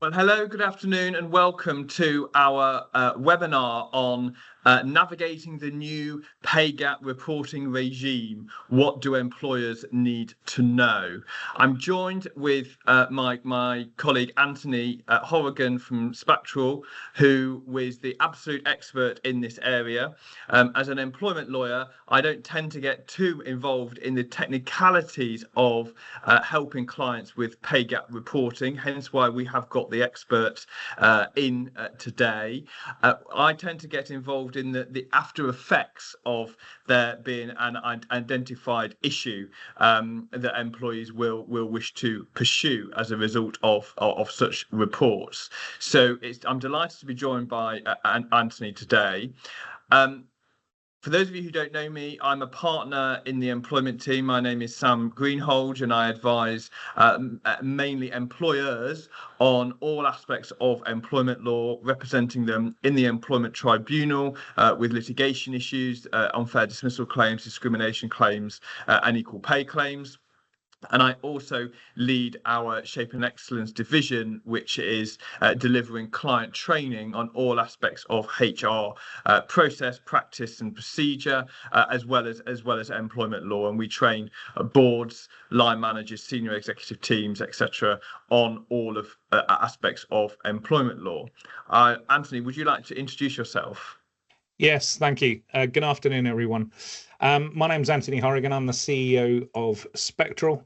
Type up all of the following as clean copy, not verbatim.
Well, hello, good afternoon, and welcome to our webinar on navigating the new pay gap reporting regime. What do employers need to know? I'm joined with my colleague Anthony Horrigan from Spktral, who is the absolute expert in this area. As an employment lawyer, I don't tend to get too involved in the technicalities of helping clients with pay gap reporting, hence why we have got the experts in today. I tend to get involved in the after effects of there being an identified issue that employees will wish to pursue as a result of such reports. So I'm delighted to be joined by Anthony today. For those of you who don't know me, I'm a partner in the employment team. My name is Sam Greenhalgh, and I advise mainly employers on all aspects of employment law, representing them in the employment tribunal with litigation issues, unfair dismissal claims, discrimination claims, and equal pay claims. And I also lead our Shape and Excellence division, which is delivering client training on all aspects of HR process, practice, and procedure, as well as employment law. And we train boards, line managers, senior executive teams, etc., on all of aspects of employment law. Anthony, would you like to introduce yourself? Yes, thank you. Good afternoon, everyone. My name's Anthony Horrigan. I'm the CEO of Spktral.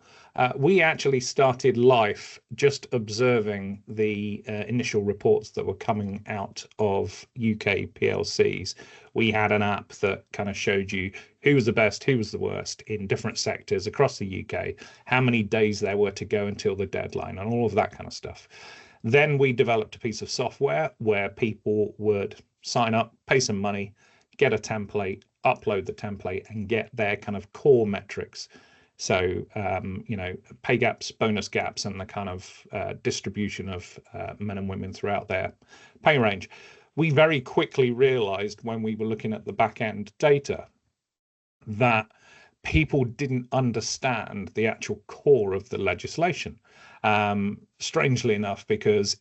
We actually started life just observing the initial reports that were coming out of UK PLCs. We had an app that kind of showed you who was the best, who was the worst in different sectors across the UK, how many days there were to go until the deadline, and all of that kind of stuff. Then we developed a piece of software where people would sign up, pay some money, get a template, upload the template, and get their kind of core metrics. So, pay gaps, bonus gaps, and the kind of distribution of men and women throughout their pay range. We very quickly realized when we were looking at the back end data that people didn't understand the actual core of the legislation. Strangely enough, because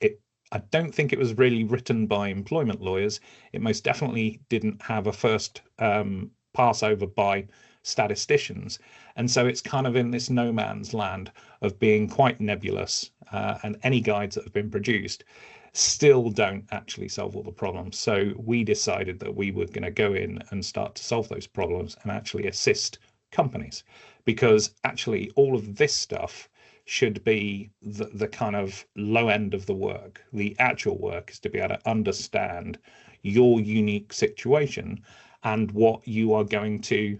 I don't think it was really written by employment lawyers. It most definitely didn't have a first pass over by statisticians. And so it's kind of in this no man's land of being quite nebulous. And any guides that have been produced still don't actually solve all the problems. So we decided that we were going to go in and start to solve those problems and actually assist companies, because actually all of this stuff should be the kind of low end of the work. The actual work is to be able to understand your unique situation and what you are going to,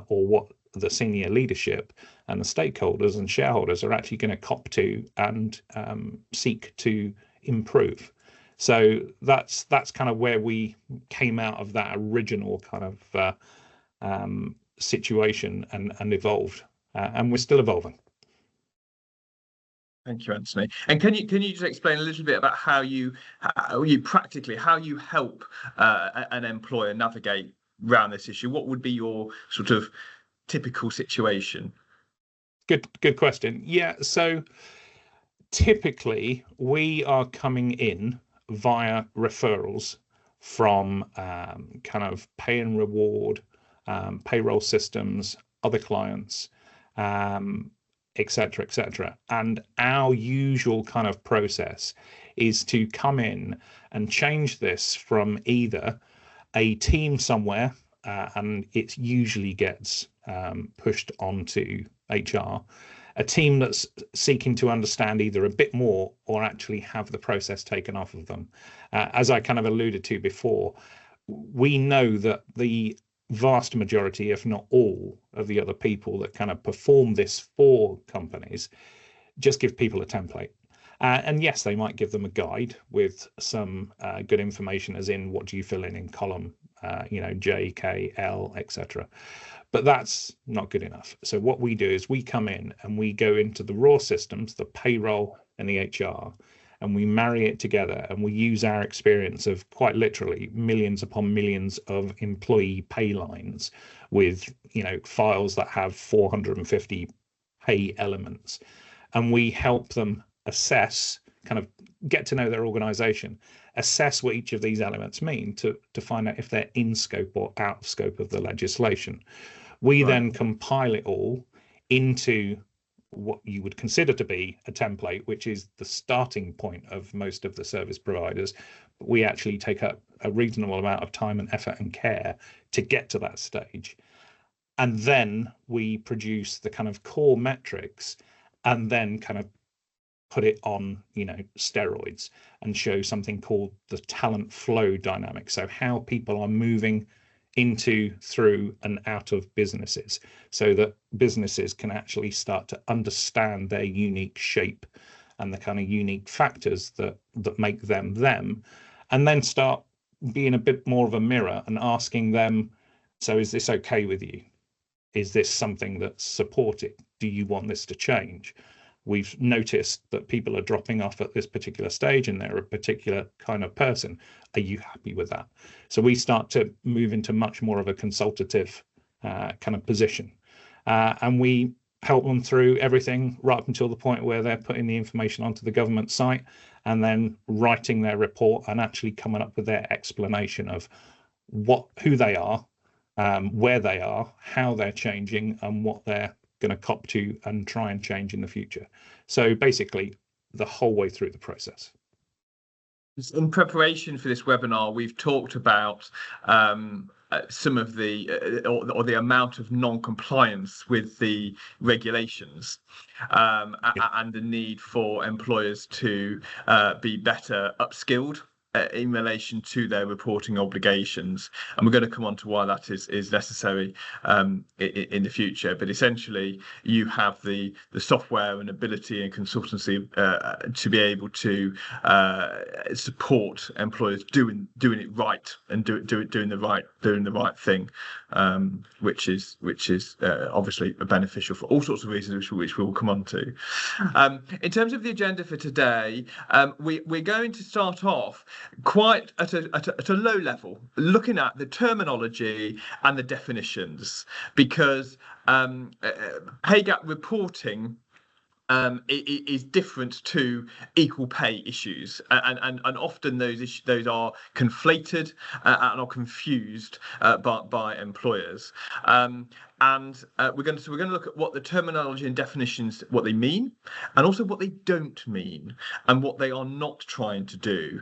or what the senior leadership and the stakeholders and shareholders are actually going to cop to and seek to improve. So that's kind of where we came out of that original kind of situation and evolved, and we're still evolving. Thank you, Anthony. And can you just explain a little bit about how you practically help an employer navigate around this issue? What would be your sort of typical situation? Good question. Yeah, so typically we are coming in via referrals from kind of pay and reward, payroll systems, other clients, etc., etc. And our usual kind of process is to come in and change this from either a team somewhere, and it usually gets pushed onto HR, a team that's seeking to understand either a bit more or actually have the process taken off of them. As I kind of alluded to before, we know that the vast majority, if not all, of the other people that kind of perform this for companies just give people a template. And yes, they might give them a guide with some good information, as in what do you fill in column, J, K, L, etc. But that's not good enough. So what we do is we come in and we go into the raw systems, the payroll and the HR, and we marry it together, and we use our experience of quite literally millions upon millions of employee pay lines with, files that have 450 pay elements. And we help them assess kind of get to know their organization, assess what each of these elements mean to find out if they're in scope or out of scope of the legislation. We then compile it all into what you would consider to be a template, which is the starting point of most of the service providers. But we actually take up a reasonable amount of time and effort and care to get to that stage. And then we produce the kind of core metrics and then kind of put it on, steroids and show something called the talent flow dynamic. So how people are moving into, through, and out of businesses, so that businesses can actually start to understand their unique shape and the kind of unique factors that make them them, and then start being a bit more of a mirror and asking them, so is this okay with you? Is this something that's supported? Do you want this to change? We've noticed that people are dropping off at this particular stage and they're a particular kind of person. Are you happy with that? So we start to move into much more of a consultative kind of position. And we help them through everything right up until the point where they're putting the information onto the government site and then writing their report and actually coming up with their explanation of who they are, where they are, how they're changing, and what they're going to cop to and try and change in the future. So basically the whole way through the process. In preparation for this webinar, we've talked about some of the or the amount of non-compliance with the regulations and the need for employers to be better upskilled in relation to their reporting obligations, and we're going to come on to why that is necessary in the future. But essentially, you have the software and ability and consultancy to be able to support employers doing it right and doing the right thing, which is obviously beneficial for all sorts of reasons, which we will come on to. In terms of the agenda for today, we're going to start off quite at a low level, looking at the terminology and the definitions, because pay gap reporting is different to equal pay issues, and often those are conflated and are confused by employers. And we're going to look at what the terminology and definitions, what they mean, and also what they don't mean, and what they are not trying to do,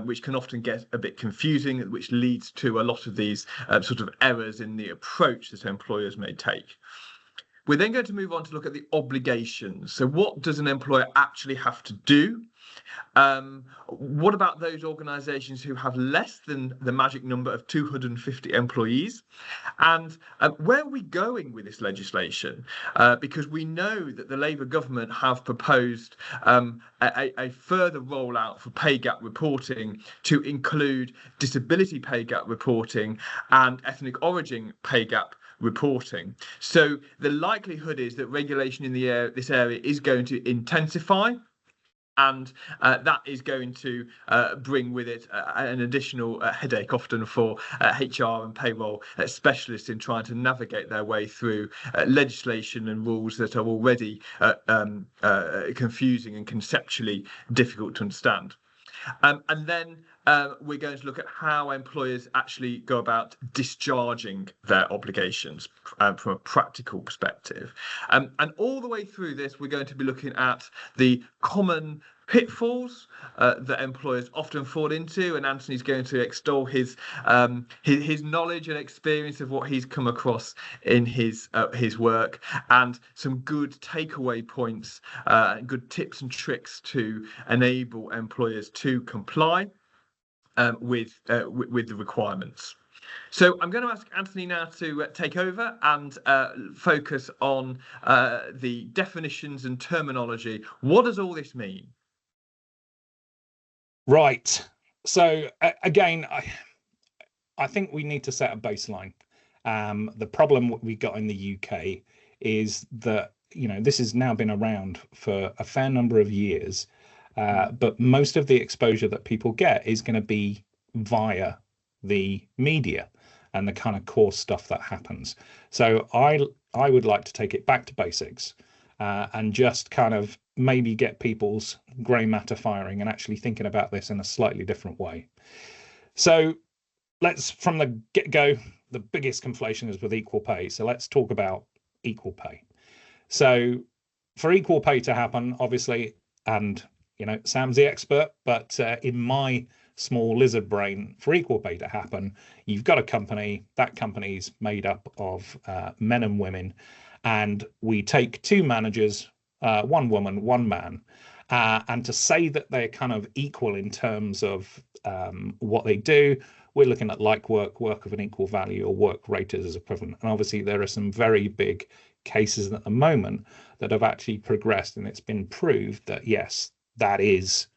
which can often get a bit confusing, which leads to a lot of these sort of errors in the approach that employers may take. We're then going to move on to look at the obligations. So what does an employer actually have to do? What about those organisations who have less than the magic number of 250 employees? And where are we going with this legislation? Because we know that the Labour government have proposed a further rollout for pay gap reporting to include disability pay gap reporting and ethnic origin pay gap reporting. So the likelihood is that regulation in this area is going to intensify, and that is going to bring with it an additional headache, often for HR and payroll specialists in trying to navigate their way through legislation and rules that are already confusing and conceptually difficult to understand. And then we're going to look at how employers actually go about discharging their obligations from a practical perspective. And all the way through this, we're going to be looking at the common pitfalls that employers often fall into, and Anthony's going to extol his knowledge and experience of what he's come across in his work, and some good takeaway points, good tips and tricks to enable employers to comply with the requirements. So I'm going to ask Anthony now to take over and focus on the definitions and terminology. What does all this mean? Right. So again, I think we need to set a baseline. The problem we got in the UK is that, this has now been around for a fair number of years, but most of the exposure that people get is going to be via the media and the kind of core stuff that happens. So I would like to take it back to basics and just kind of maybe get people's grey matter firing and actually thinking about this in a slightly different way. So let's, from the get-go, the biggest conflation is with equal pay. So let's talk about equal pay. So for equal pay to happen, obviously, and Sam's the expert, but in my small lizard brain, for equal pay to happen, you've got a company. That company's made up of men and women, and we take two managers, one woman, one man, and to say that they're kind of equal in terms of what they do, we're looking at like work of an equal value, or work rated as equivalent. And obviously there are some very big cases at the moment that have actually progressed, and it's been proved that yes, that is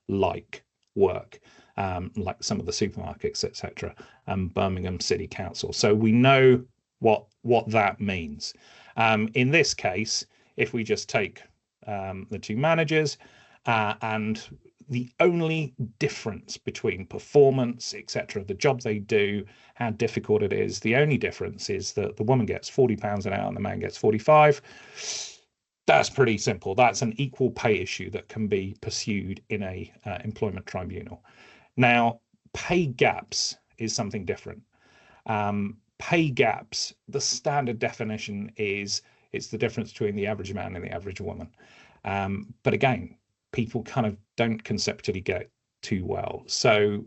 like work, like some of the supermarkets, etc., and Birmingham City Council. So we know what that means. In this case, if we just take the two managers, and the only difference between performance, etc., the job they do, how difficult it is, the only difference is that the woman gets £40 an hour and the man gets 45. That's pretty simple. That's an equal pay issue that can be pursued in a employment tribunal. Now, pay gaps is something different. Pay gaps, the standard definition is it's the difference between the average man and the average woman. But again, people kind of don't conceptually get it too well. So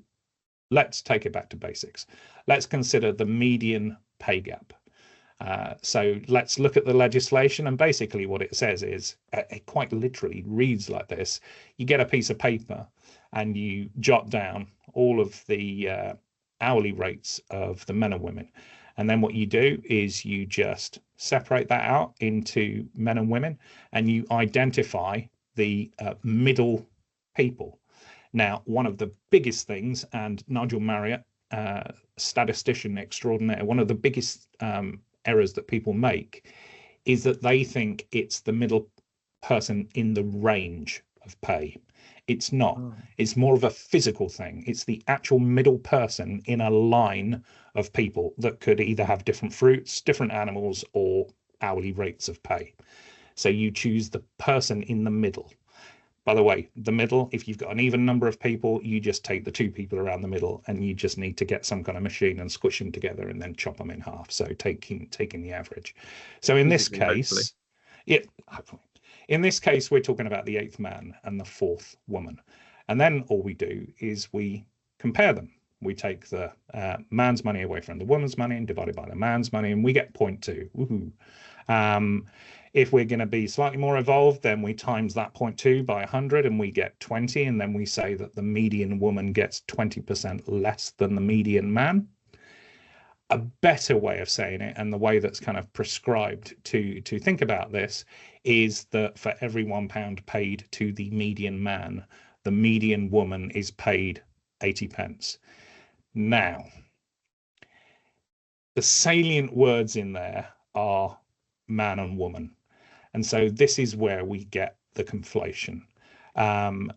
let's take it back to basics. Let's consider the median pay gap. So let's look at the legislation, and basically what it says is, it quite literally reads like this. You get a piece of paper and you jot down all of the hourly rates of the men and women. And then what you do is you just separate that out into men and women, and you identify the middle people. Now, one of the biggest things, and Nigel Marriott, statistician extraordinaire, one of the biggest errors that people make is that they think it's the middle person in the range of pay. It's not. It's more of a physical thing. It's the actual middle person in a line of people that could either have different fruits, different animals, or hourly rates of pay. So you choose the person in the middle. By the way, the middle, if you've got an even number of people, you just take the two people around the middle, and you just need to get some kind of machine and squish them together and then chop them in half. So taking the average. So in this case, in this case, we're talking about the eighth man and the fourth woman. And then all we do is we compare them. We take the man's money away from the woman's money and divide it by the man's money, and we get 0.2. Woohoo. If we're going to be slightly more evolved, then we times that 0.2 by 100 and we get 20. And then we say that the median woman gets 20% less than the median man. A better way of saying it, and the way that's kind of prescribed to think about this, is that for every £1 paid to the median man, the median woman is paid 80 pence. Now, the salient words in there are man and woman. And so this is where we get the conflation. And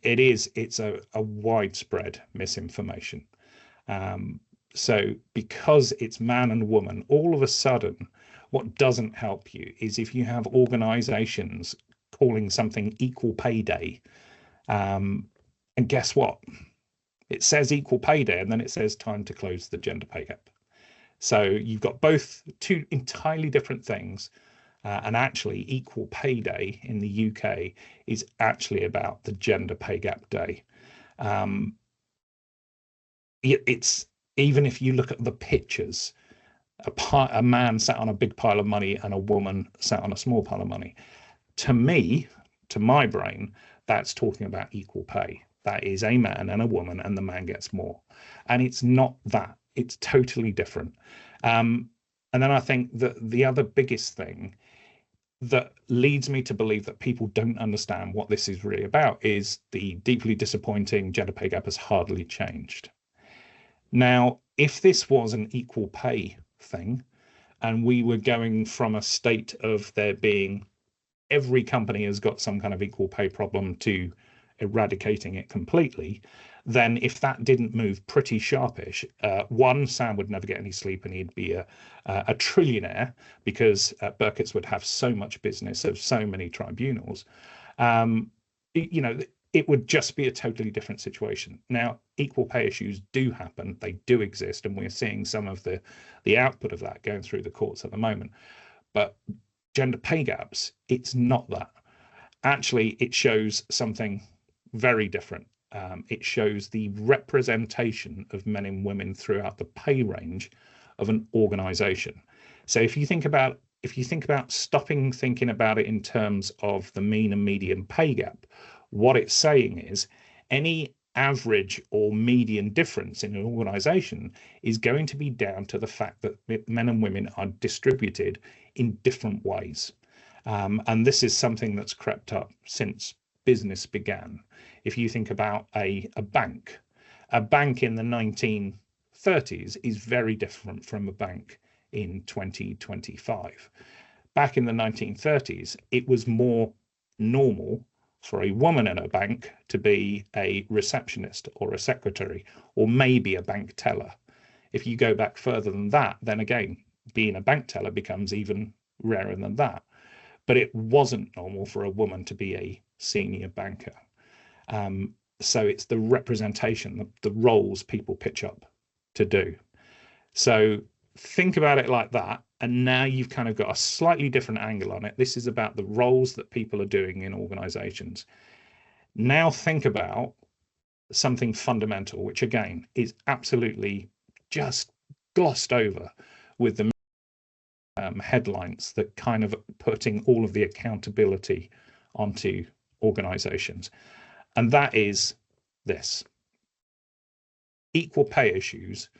it's a widespread misinformation. So because it's man and woman, all of a sudden, what doesn't help you is if you have organizations calling something Equal Pay Day. And guess what? It says Equal Pay Day, and then it says time to close the gender pay gap. So you've got both two entirely different things. And actually, Equal Pay Day in the UK is actually about the Gender Pay Gap Day. It's, even if you look at the pictures, a man sat on a big pile of money and a woman sat on a small pile of money. To me, to my brain, that's talking about equal pay. That is a man and a woman, and the man gets more. And it's not that. It's totally different. And then I think that the other biggest thing that leads me to believe that people don't understand what this is really about is the deeply disappointing gender pay gap has hardly changed. Now, if this was an equal pay thing, and we were going from a state of there being every company has got some kind of equal pay problem to eradicating it completely, then if that didn't move pretty sharpish, one, Sam would never get any sleep and he'd be a trillionaire, because Birketts would have so much business of so many tribunals. You know, it would just be a totally different situation. Now, equal pay issues do happen, they do exist, and we're seeing some of the output of that going through the courts at the moment. But gender pay gaps, it's not that. Actually, it shows something very different. It shows the representation of men and women throughout the pay range of an organization. So if you think about stopping thinking about it in terms of the mean and median pay gap, what it's saying is any average or median difference in an organization is going to be down to the fact that men and women are distributed in different ways. And this is something that's crept up since business began. If you think about a bank in the 1930s is very different from a bank in 2025. Back in the 1930s, it was more normal for a woman in a bank to be a receptionist or a secretary, or maybe a bank teller. If you go back further than that, then again, being a bank teller becomes even rarer than that. But it wasn't normal for a woman to be a senior banker. So it's the representation, the roles people pitch up to do. So think about it like that, and now you've kind of got a slightly different angle on it. This is about the roles that people are doing in organizations. Now think about something fundamental, which again is absolutely just glossed over with the headlines that kind of putting all of the accountability onto organizations. And that is this: equal pay issues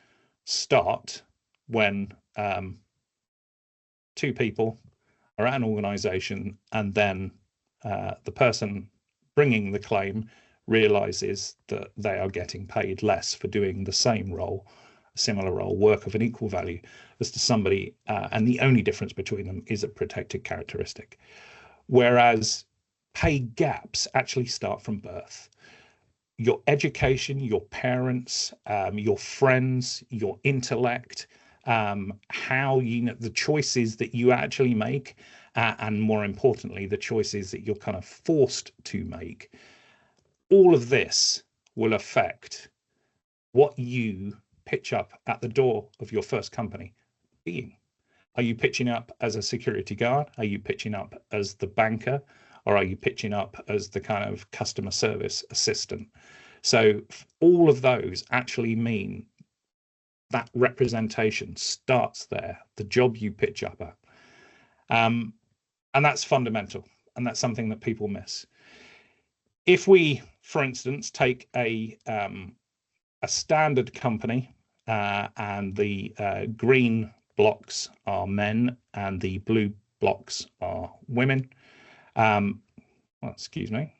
start when two people are at an organization, and then the person bringing the claim realizes that they are getting paid less for doing the same role, a similar role, work of an equal value as to somebody, and the only difference between them is a protected characteristic. Whereas pay gaps actually start from birth. Your education, your parents, your friends, your intellect, how the choices that you actually make, and more importantly, the choices that you're kind of forced to make. All of this will affect what you pitch up at the door of your first company being. Are you pitching up as a security guard? Are you pitching up as the banker? Or are you pitching up as the kind of customer service assistant? So all of those actually mean that representation starts there, the job you pitch up at. And that's fundamental, and that's something that people miss. If we, for instance, take a standard company, and the green blocks are men and the blue blocks are women. Well, excuse me.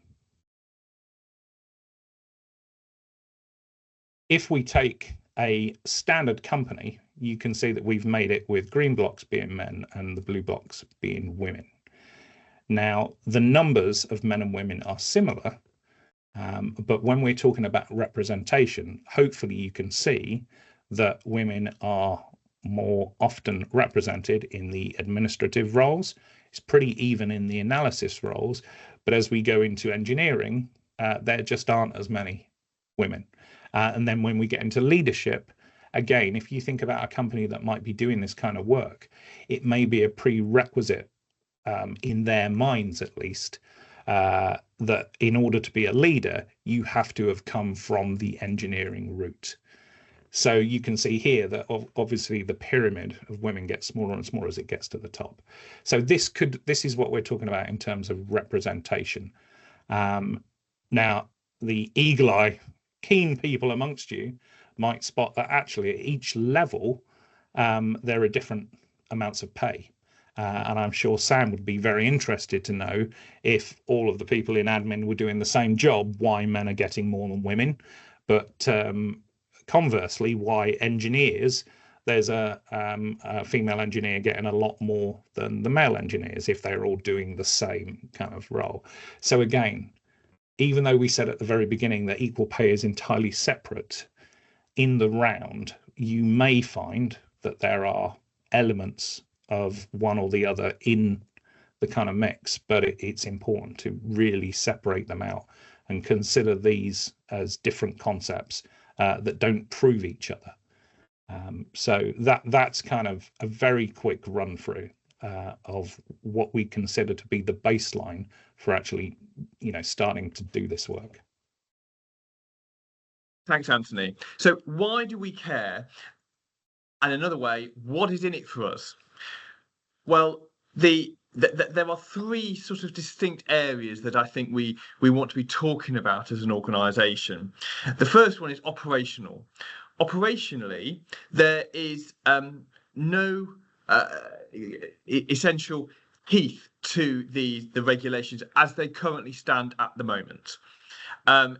If we take a standard company, you can see that we've made it with green blocks being men and the blue blocks being women. Now, the numbers of men and women are similar, but when we're talking about representation, hopefully you can see that women are more often represented in the administrative roles. It's pretty even in the analysis roles, but as we go into engineering, there just aren't as many women. And then when we get into leadership, again, if you think about a company that might be doing this kind of work, it may be a prerequisite, in their minds at least, that in order to be a leader, you have to have come from the engineering route. So you can see here that obviously the pyramid of women gets smaller and smaller as it gets to the top. So this is what we're talking about in terms of representation. Now, the eagle-eye, keen people amongst you might spot that actually at each level, there are different amounts of pay. And I'm sure Sam would be very interested to know, if all of the people in admin were doing the same job, why men are getting more than women. But conversely, why engineers, there's a female engineer getting a lot more than the male engineers if they're all doing the same kind of role. So again, even though we said at the very beginning that equal pay is entirely separate, in the round, you may find that there are elements of one or the other in the kind of mix, but it's important to really separate them out and consider these as different concepts that don't prove each other. So that's kind of a very quick run through of what we consider to be the baseline for actually, starting to do this work. Thanks, Anthony. So why do we care? And another way, what is in it for us? Well, there are three sort of distinct areas that I think we want to be talking about as an organisation. The first one is operational. Operationally, there is no essential teeth to the regulations as they currently stand at the moment.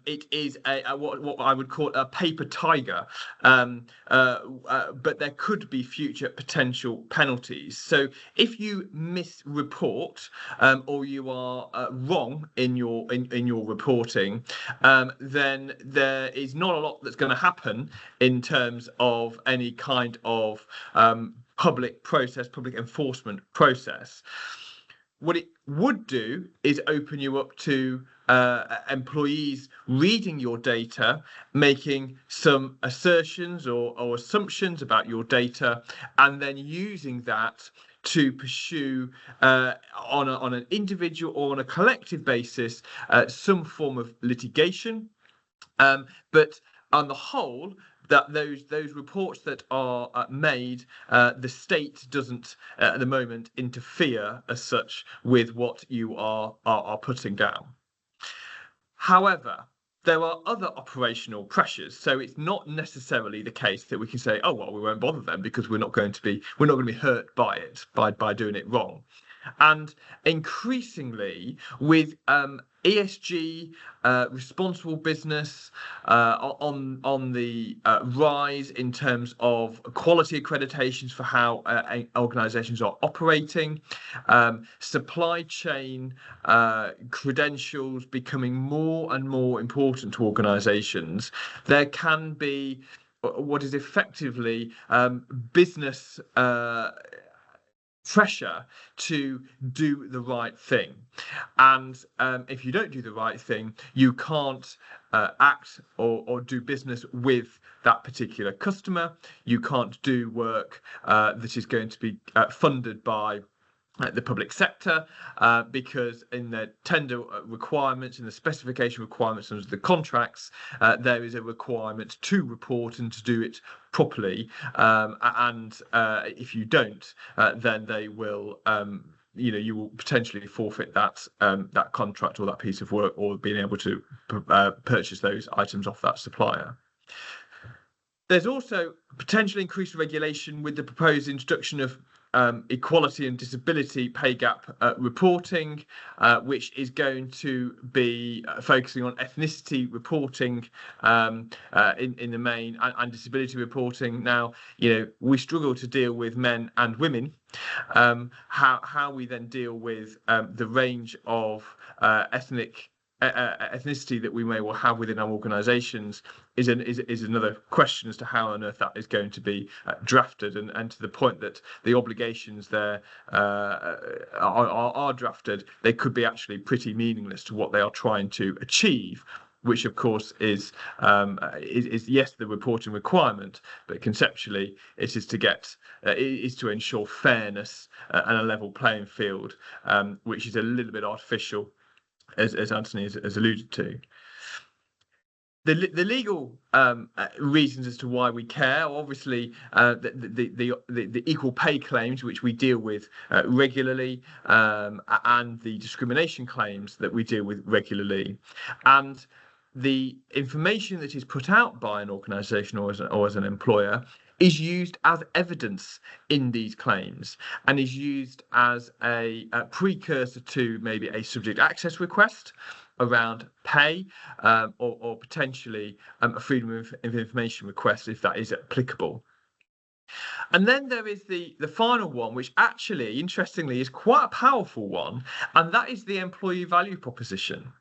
It is what I would call a paper tiger, but there could be future potential penalties. So if you misreport or you are wrong in your reporting, then there is not a lot that's going to happen in terms of any kind of public enforcement process. What it would do is open you up to employees reading your data, making some assertions or assumptions about your data, and then using that to pursue on an individual or on a collective basis some form of litigation. But on the whole, that those reports that are made, the state doesn't at the moment interfere as such with what you are putting down. However, there are other operational pressures, so it's not necessarily the case that we can say, oh well, we won't bother them because we're not going to be hurt by it by doing it wrong. And increasingly with ESG, responsible business on the rise in terms of quality accreditations for how organisations are operating, supply chain credentials becoming more and more important to organisations, there can be what is effectively business pressure to do the right thing, and if you don't do the right thing, you can't act or do business with that particular customer. You can't do work that is going to be funded by the public sector, because in the tender requirements, in the specification requirements under the contracts, there is a requirement to report and to do it properly, and if you don't, then they will you will potentially forfeit that contract or that piece of work, or being able to purchase those items off that supplier. There's also potentially increased regulation with the proposed introduction of equality and disability pay gap reporting, which is going to be focusing on ethnicity reporting in the main, and disability reporting. Now, we struggle to deal with men and women. How we then deal with the range of ethnicity that we may well have within our organisations is another question as to how on earth that is going to be drafted, and to the point that the obligations there are drafted, they could be actually pretty meaningless to what they are trying to achieve, which of course is yes, the reporting requirement, but conceptually it is to ensure fairness and a level playing field, which is a little bit artificial, as Anthony has alluded to. The legal reasons as to why we care, obviously, the equal pay claims, which we deal with regularly, and the discrimination claims that we deal with regularly, and the information that is put out by an organisation or as an employer is used as evidence in these claims, and is used as a precursor to maybe a subject access request around pay, or potentially a freedom of information request, if that is applicable. And then there is the final one, which actually, interestingly, is quite a powerful one, and that is the employee value proposition.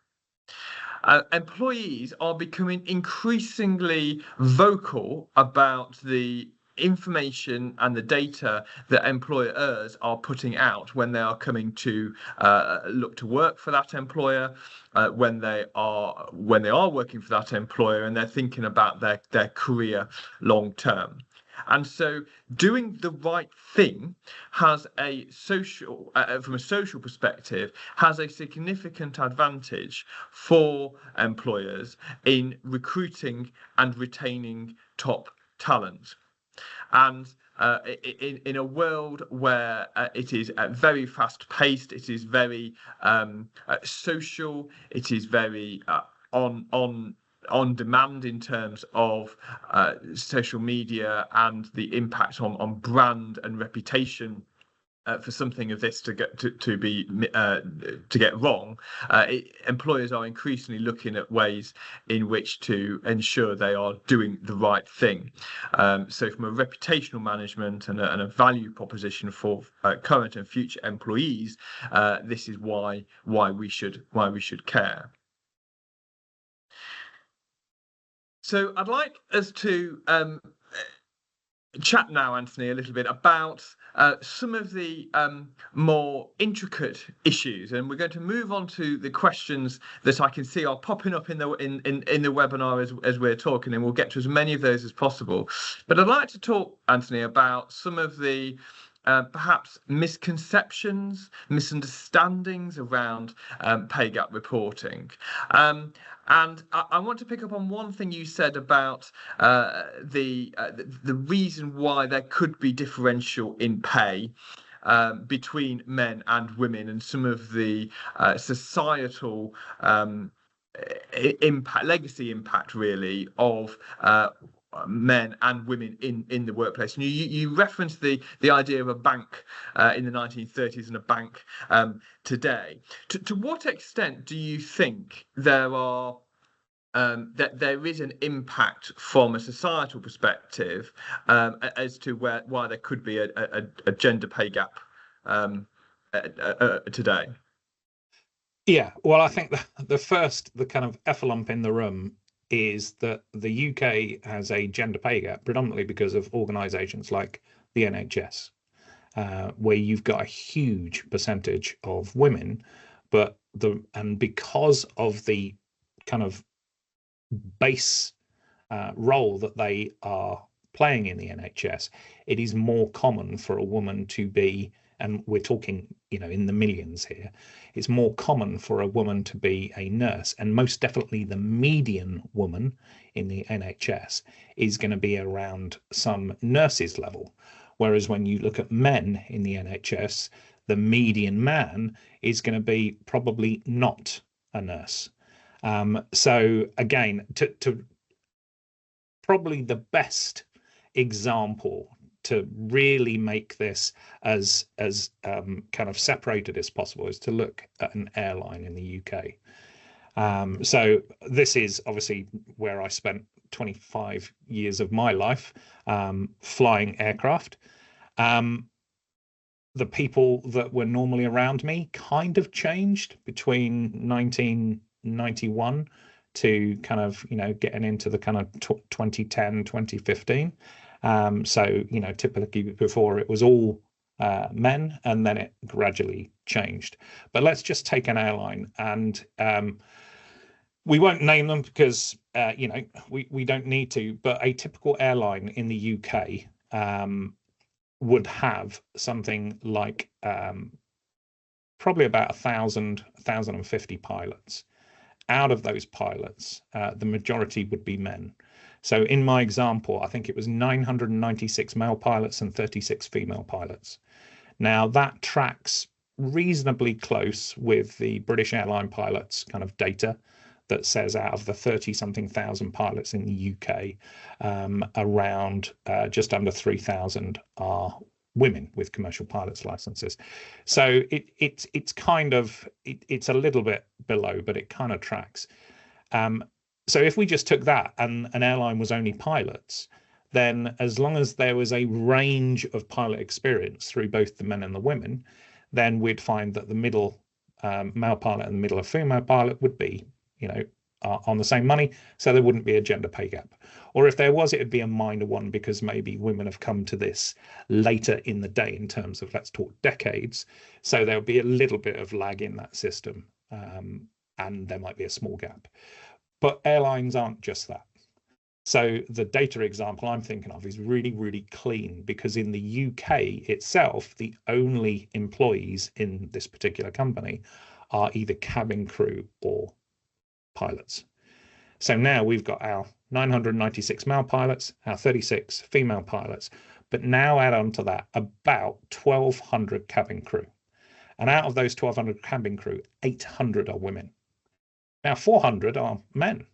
employees are becoming increasingly vocal about the information and the data that employers are putting out when they are coming to look to work for that employer, when they are working for that employer, and they're thinking about their career long term. And so doing the right thing has a social, from a social perspective, has a significant advantage for employers in recruiting and retaining top talent. And in a world where it is very fast paced, it is very social, it is very on demand in terms of social media and the impact on brand and reputation. For something of this to get wrong, employers are increasingly looking at ways in which to ensure they are doing the right thing. So, from a reputational management and a value proposition for current and future employees, this is why we should care. So, I'd like us to chat now, Anthony, a little bit about some of the more intricate issues, and we're going to move on to the questions that I can see are popping up in the webinar as we're talking, and we'll get to as many of those as possible. But I'd like to talk, Anthony, about some of the perhaps misconceptions, misunderstandings around pay gap reporting. And I want to pick up on one thing you said about the reason why there could be differential in pay between men and women, and some of the societal legacy impact, really, of men and women in the workplace. And you referenced the idea of a bank in the 1930s and a bank today. To what extent do you think there are that there is an impact from a societal perspective as to why there could be a gender pay gap today? Yeah, well, I think the kind of effluent in the room is that the UK has a gender pay gap predominantly because of organisations like the NHS, where you've got a huge percentage of women, and because of the kind of base role that they are playing in the NHS, it is more common for a woman to be, and we're talking, in the millions here, it's more common for a woman to be a nurse. And most definitely the median woman in the NHS is going to be around some nurses level. Whereas when you look at men in the NHS, the median man is going to be probably not a nurse. So again, to probably the best example to really make this as kind of separated as possible is to look at an airline in the UK. So this is obviously where I spent 25 years of my life, flying aircraft. The people that were normally around me kind of changed between 1991 to kind of, getting into the kind of 2010, 2015. So, typically before it was all men, and then it gradually changed. But let's just take an airline, and we won't name them because, we don't need to, but a typical airline in the UK would have something like probably about 1,050 pilots. Out of those pilots, the majority would be men. So in my example, I think it was 996 male pilots and 36 female pilots. Now that tracks reasonably close with the British airline pilots kind of data that says out of the 30-something thousand pilots in the UK, around just under 3,000 are women with commercial pilots licenses. So it's kind of it's a little bit below, but it kind of tracks. So if we just took that and an airline was only pilots, then as long as there was a range of pilot experience through both the men and the women, then we'd find that the middle male pilot and the middle of female pilot would be, on the same money, so there wouldn't be a gender pay gap. Or if there was, it would be a minor one because maybe women have come to this later in the day in terms of, let's talk decades. So there'll be a little bit of lag in that system, and there might be a small gap. But airlines aren't just that. So the data example I'm thinking of is really, really clean because in the UK itself, the only employees in this particular company are either cabin crew or pilots. So now we've got our 996 male pilots, our 36 female pilots, but now add on to that about 1,200 cabin crew. And out of those 1,200 cabin crew, 800 are women. Now 400 are men,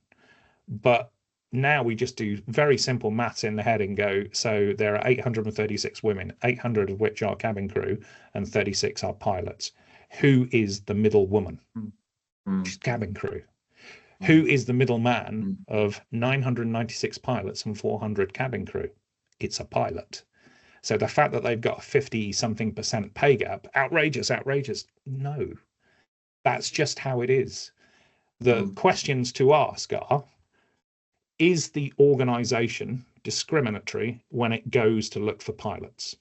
but now we just do very simple maths in the head and go, so there are 836 women, 800 of which are cabin crew and 36 are pilots. Who is the middle woman? She's cabin crew. Who is the middle man of 996 pilots and 400 cabin crew? It's a pilot. So the fact that they've got a 50-something% pay gap, outrageous. No, that's just how it is. The questions to ask are, is the organization discriminatory when it goes to look for pilots?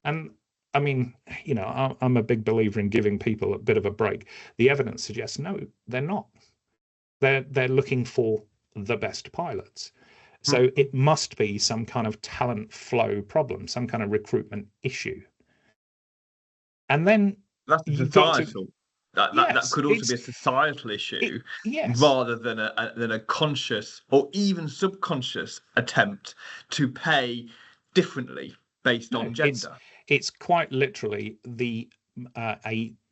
And I mean, you know, I'm a big believer in giving people a bit of a break. The evidence suggests no, they're not. They're looking for the best pilots. So it must be some kind of talent flow problem, some kind of recruitment issue. And then that's societal. That could also be a societal issue, rather than a conscious or even subconscious attempt to pay differently based on gender. It's quite literally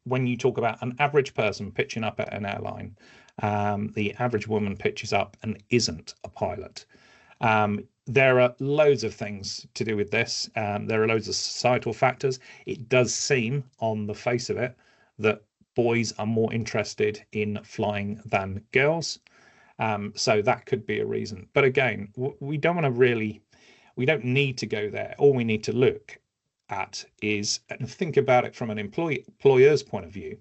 when you talk about an average person pitching up at an airline, the average woman pitches up and isn't a pilot. There are loads of things to do with this. There are loads of societal factors. It does seem on the face of it that boys are more interested in flying than girls. So that could be a reason. But again, we don't need to go there. All we need to look at is, and think about it from an employer's point of view.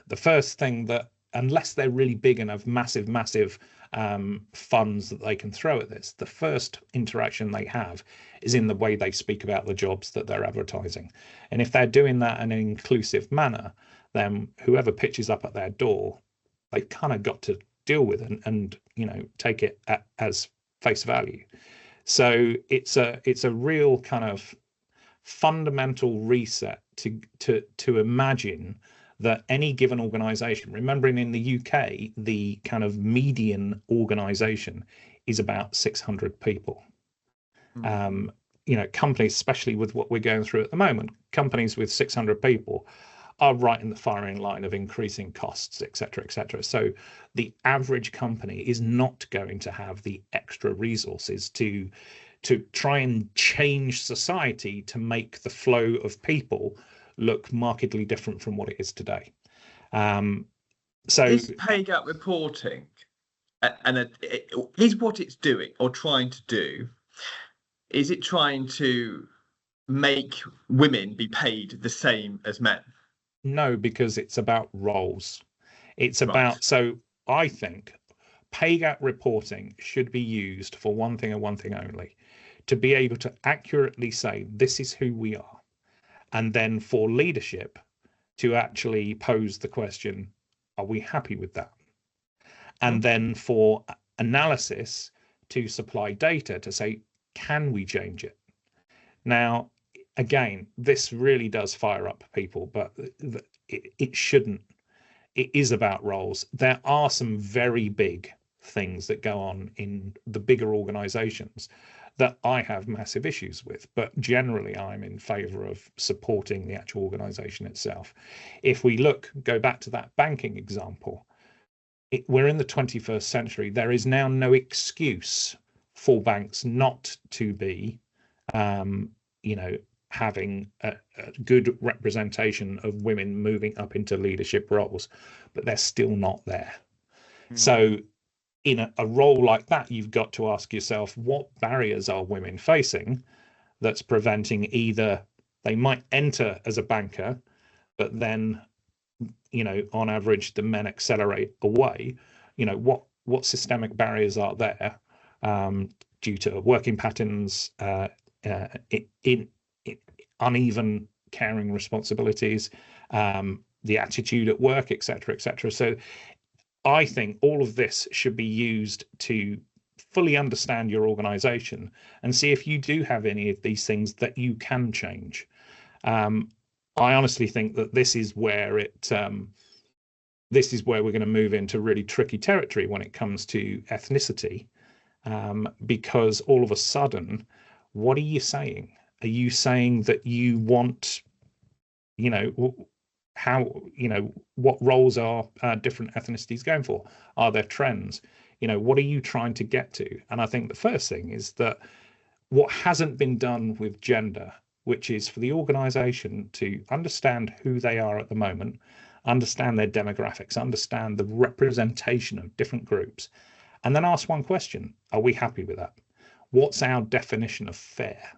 The first thing that, unless they're really big and have massive funds that they can throw at this, the first interaction they have is in the way they speak about the jobs that they're advertising. And if they're doing that in an inclusive manner, then whoever pitches up at their door, they've kind of got to deal with it and you know, take it as face value. So it's a real kind of fundamental reset to imagine that any given organization, remembering in the UK, the kind of median organization is about 600 people. You know, companies, especially with what we're going through at the moment, companies with 600 people are right in the firing line of increasing costs, et cetera. So the average company is not going to have the extra resources to try and change society to make the flow of people look markedly different from what it is today. So is pay gap reporting, and is what it's doing or trying to do, is it trying to make women be paid the same as men? No, because it's about roles. It's about, so I think pay gap reporting should be used for one thing and one thing only, to be able to accurately say, this is who we are. And then for leadership to actually pose the question, are we happy with that? And then for analysis to supply data to say, can we change it? Now, again, this really does fire up people, but it shouldn't. It is about roles. There are some very big things that go on in the bigger organizations that I have massive issues with, but generally I'm in favor of supporting the actual organization itself. If we go back to that banking example, we're in the 21st century. There is now no excuse for banks not to be, having a good representation of women moving up into leadership roles, but they're still not there. So in a role like that, you've got to ask yourself, what barriers are women facing that's preventing either they might enter as a banker, but then, on average, the men accelerate away, what systemic barriers are there due to working patterns, in uneven caring responsibilities, the attitude at work, etc., etc. So I think all of this should be used to fully understand your organization and see if you do have any of these things that you can change. I honestly think that this is where we're going to move into really tricky territory when it comes to ethnicity, because all of a sudden, what are you saying? Are you saying that you want, what roles are different ethnicities going for? Are there trends? What are you trying to get to? And I think the first thing is that what hasn't been done with gender, which is for the organization to understand who they are at the moment, understand their demographics, understand the representation of different groups, and then ask one question: are we happy with that? What's our definition of fair?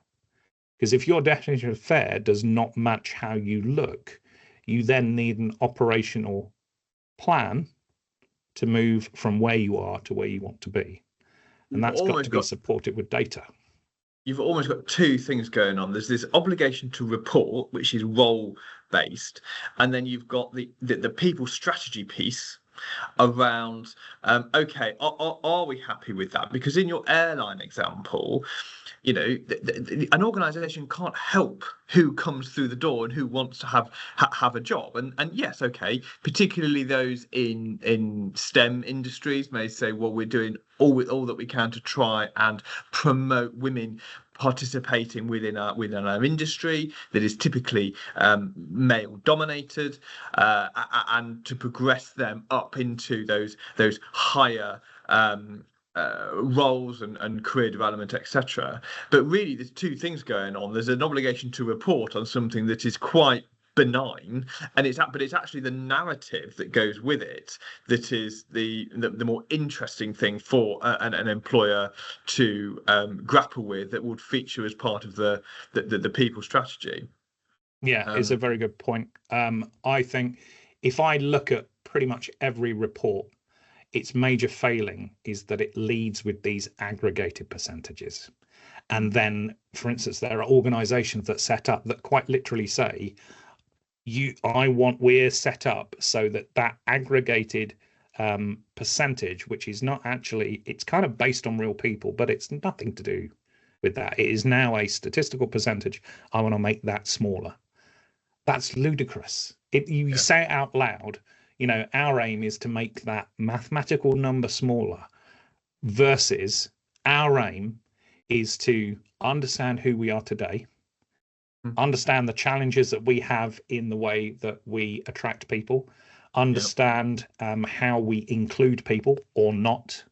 Because if your definition of fair does not match how you look, you then need an operational plan to move from where you are to where you want to be. And that's got to be supported with data. You've almost got two things going on. There's this obligation to report, which is role-based, and then you've got the people strategy piece around, okay, are we happy with that? Because in your airline example, an organization can't help who comes through the door and who wants to have a job. And yes, okay, particularly those in STEM industries may say, well, we're doing all that we can to try and promote women participating within our industry that is typically male dominated, and to progress them up into those higher roles and career development, etc. But really, there's two things going on. There's an obligation to report on something that is quite benign, but it's actually the narrative that goes with it that is the more interesting thing for an employer to grapple with, that would feature as part of the people strategy. Yeah, it's a very good point. I think if I look at pretty much every report, its major failing is that it leads with these aggregated percentages. And then, for instance, there are organizations that set up that quite literally say, we're set up so that aggregated percentage, which is not actually, it's kind of based on real people, but it's nothing to do with that. It is now a statistical percentage. I want to make that smaller. That's ludicrous. You say it out loud. Our aim is to make that mathematical number smaller, versus our aim is to understand who we are today, understand the challenges that we have in the way that we attract people, understand how we include people or not,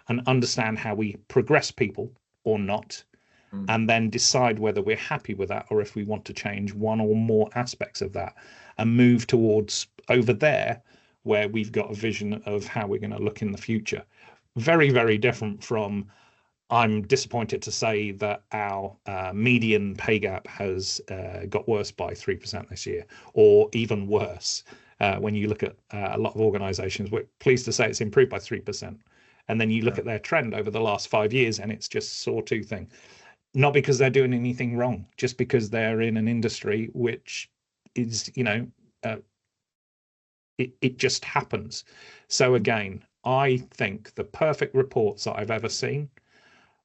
and understand how we progress people or not, and then decide whether we're happy with that or if we want to change one or more aspects of that and move towards over there where we've got a vision of how we're going to look in the future. Very, very different from, I'm disappointed to say that our median pay gap has got worse by 3% this year, or even worse. When you look at a lot of organizations, we're pleased to say it's improved by 3%. And then you look at their trend over the last 5 years and it's just sawtoothing. Not because they're doing anything wrong, just because they're in an industry which is, it just happens. So again, I think the perfect reports that I've ever seen,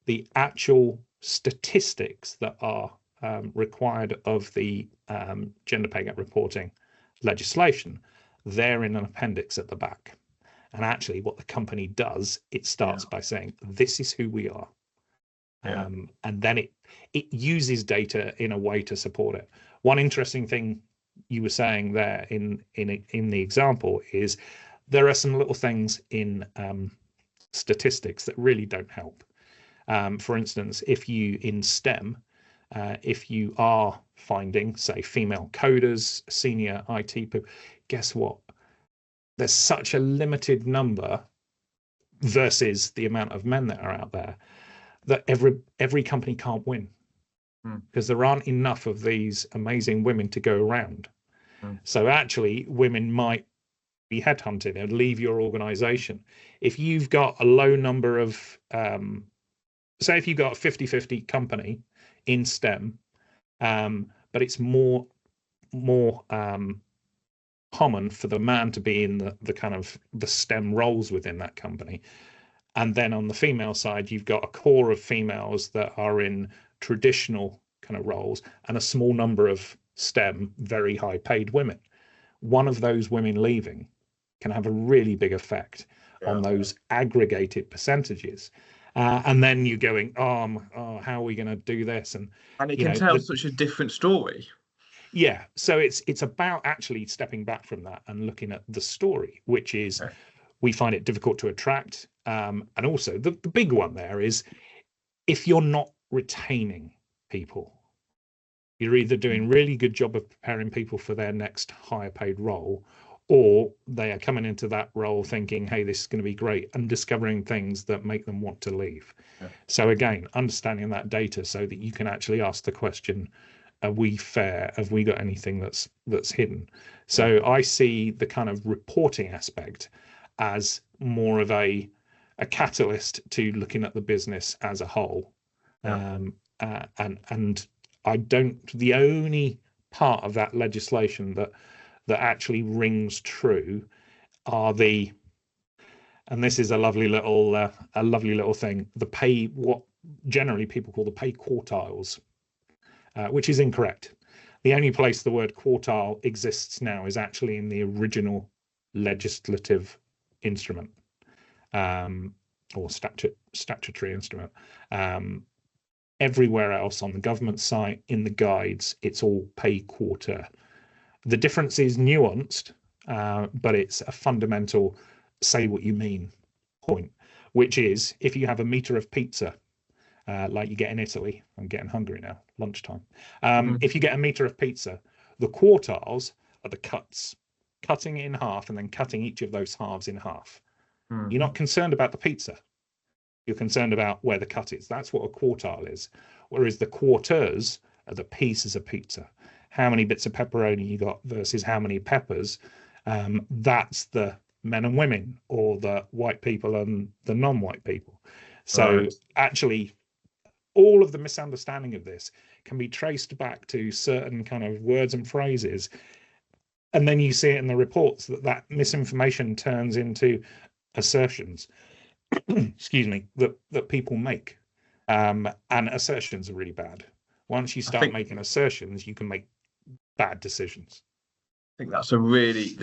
the actual statistics that are required of the gender pay gap reporting legislation, they're in an appendix at the back. And actually what the company does, it starts by saying, this is who we are. And then it uses data in a way to support it. One interesting thing you were saying there in the example is there are some little things in statistics that really don't help. For instance, if you in STEM, if you are finding, say, female coders, senior IT people, guess what? There's such a limited number versus the amount of men that are out there that every company can't win, because there aren't enough of these amazing women to go around. So actually, women might be headhunted and leave your organization. If you've got a low number of, say if you've got a 50-50 company in STEM, but it's more common for the man to be in the kind of the STEM roles within that company. And then on the female side, you've got a core of females that are in traditional kind of roles and a small number of STEM, very high paid women. One of those women leaving can have a really big effect on those aggregated percentages. And then you're going, how are we going to do this? And it can tell such a different story. Yeah, so it's about actually stepping back from that and looking at the story, which is we find it difficult to attract. And also the big one there is if you're not retaining people, you're either doing a really good job of preparing people for their next higher paid role, or they are coming into that role thinking, hey, this is going to be great, and discovering things that make them want to leave. So again, understanding that data so that you can actually ask the question, are we fair? Have we got anything that's hidden? So I see the kind of reporting aspect as more of a catalyst to looking at the business as a whole. And I don't, the only part of that legislation that actually rings true are the, and this is a lovely little thing, the pay, what generally people call the pay quartiles, which is incorrect. The only place the word quartile exists now is actually in the original legislative instrument, or statutory instrument. Everywhere else on the government site, in the guides, it's all pay quarter. The difference is nuanced, but it's a fundamental say what you mean point, which is if you have a meter of pizza, like you get in Italy, I'm getting hungry now, lunchtime. If you get a meter of pizza, the quartiles are the cuts, cutting it in half and then cutting each of those halves in half. You're not concerned about the pizza. You're concerned about where the cut is. That's what a quartile is. Whereas the quarters are the pieces of pizza. How many bits of pepperoni you got versus how many peppers. That's the men and women, or the white people and the non-white people. So actually, all of the misunderstanding of this can be traced back to certain kind of words and phrases. And then you see it in the reports that misinformation turns into assertions, excuse me, that people make. And assertions are really bad. Once you start making assertions, you can make bad decisions. I think there's some really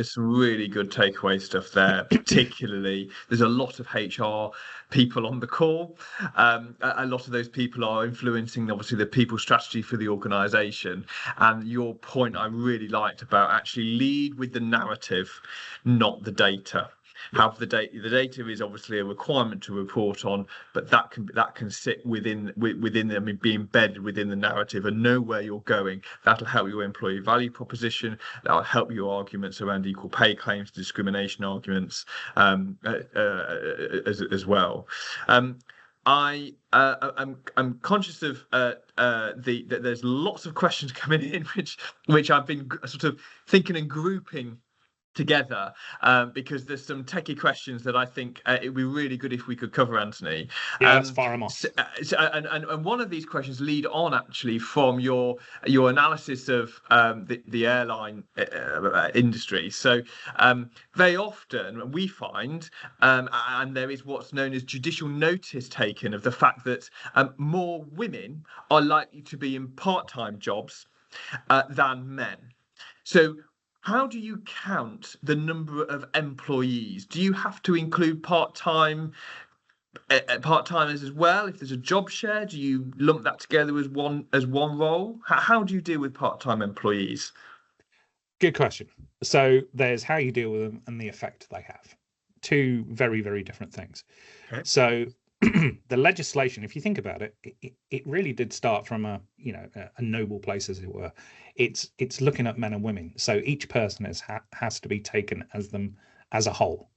good takeaway stuff there. Particularly, there's a lot of HR people on the call. A lot of those people are influencing, obviously, the people strategy for the organisation. And your point I really liked about actually lead with the narrative, not the data. Have the data is obviously a requirement to report on, but that can sit within be embedded within the narrative and know where you're going. That'll help your employee value proposition. That'll help your arguments around equal pay claims, discrimination arguments, as well. I'm conscious of that there's lots of questions coming in, which I've been sort of thinking and grouping together, because there's some techie questions that I think it would be really good if we could cover, Anthony. Let's fire them off. And one of these questions lead on actually from your analysis of the airline industry. So very often we find, and there is what's known as judicial notice taken of the fact that more women are likely to be in part-time jobs than men. So how do you count the number of employees? Do you have to include part-timers as well? If there's a job share, do you lump that together as one role? How do you deal with part-time employees? Good question. So there's how you deal with them and the effect they have. Two very, very different things. Okay. So the legislation, if you think about it, it really did start from a noble place, as it were. It's looking at men and women. So each person has to be taken as them as a whole.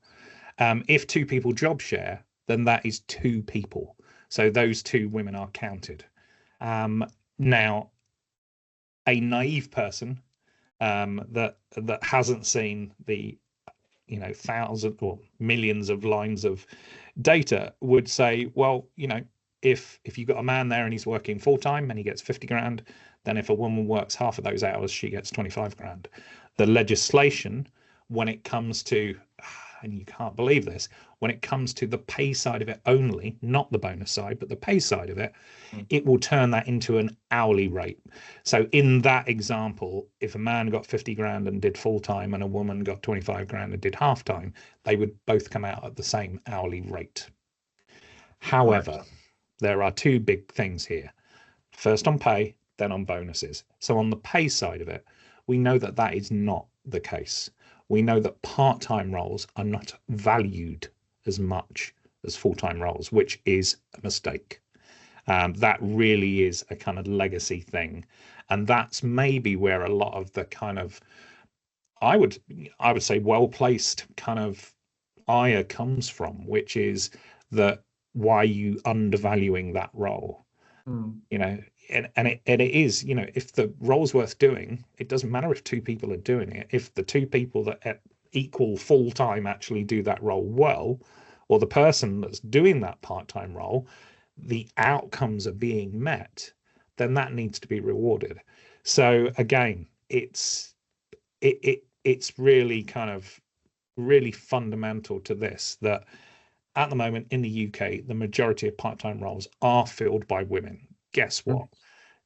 If two people job share, then that is two people. So those two women are counted. Now, a naive person that hasn't seen the thousands or millions of lines of data would say, well, if you've got a man there and he's working full time and he gets 50 grand, then if a woman works half of those hours, she gets 25 grand. The legislation, when it comes to, and you can't believe this, when it comes to the pay side of it only, not the bonus side, but the pay side of it, it will turn that into an hourly rate. So in that example, if a man got 50 grand and did full time and a woman got 25 grand and did half time, they would both come out at the same hourly rate. However, there are two big things here. First on pay, then on bonuses. So on the pay side of it, we know that that is not the case. We know that part-time roles are not valued as much as full-time roles, which is a mistake. That really is a kind of legacy thing. And that's maybe where a lot of the kind of, I would say, well-placed kind of ire comes from, which is that why are you undervaluing that role? And it is, if the role's worth doing, it doesn't matter if two people are doing it. If the two people that equal full time actually do that role well, or the person that's doing that part-time role, the outcomes are being met, then that needs to be rewarded. So again, it's really kind of really fundamental to this, that at the moment in the UK, the majority of part-time roles are filled by women. Guess what?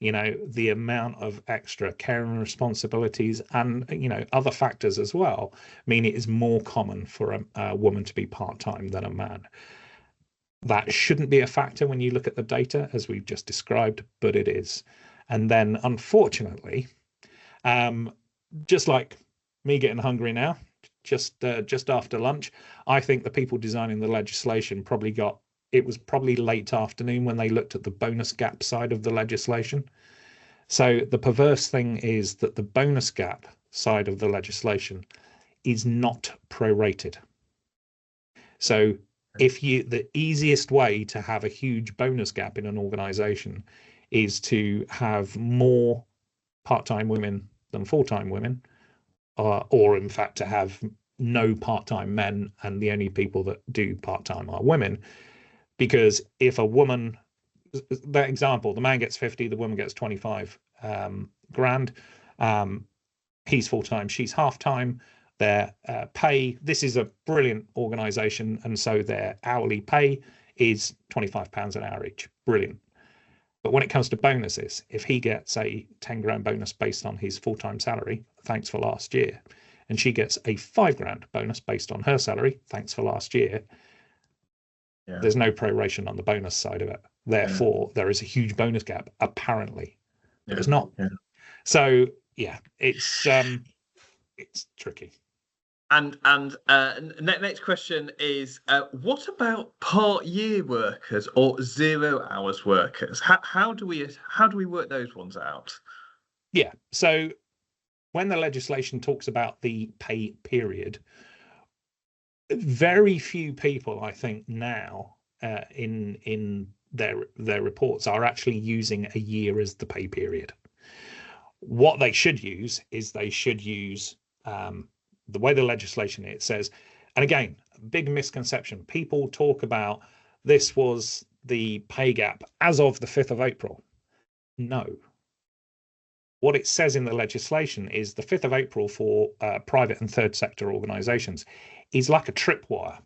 The amount of extra care and responsibilities and, other factors as well mean it is more common for a woman to be part-time than a man. That shouldn't be a factor when you look at the data, as we've just described, but it is. And then, unfortunately, just like me getting hungry now, just after lunch, I think the people designing the legislation it was probably late afternoon when they looked at the bonus gap side of the legislation. So the perverse thing is that the bonus gap side of the legislation is not prorated. So the easiest way to have a huge bonus gap in an organization is to have more part-time women than full-time women, or in fact to have no part-time men and the only people that do part-time are women. Because if a woman, that example, the man gets 50, the woman gets 25 grand, he's full-time, she's half-time, their pay, this is a brilliant organization, and so their hourly pay is £25 an hour each. Brilliant. But when it comes to bonuses, if he gets a 10 grand bonus based on his full-time salary, thanks for last year, and she gets a 5 grand bonus based on her salary, thanks for last year, there's no proration on the bonus side of it. Therefore, there is a huge bonus gap, apparently. But there's not. So, it's tricky. And next question is, what about part-year workers or 0 hours workers? How do we work those ones out? Yeah. So when the legislation talks about the pay period, very few people, I think, now in their reports are actually using a year as the pay period. What they should use is the way the legislation it says, and again, big misconception. People talk about this was the pay gap as of the 5th of April. No. What it says in the legislation is the 5th of April for private and third sector organisations is like a tripwire.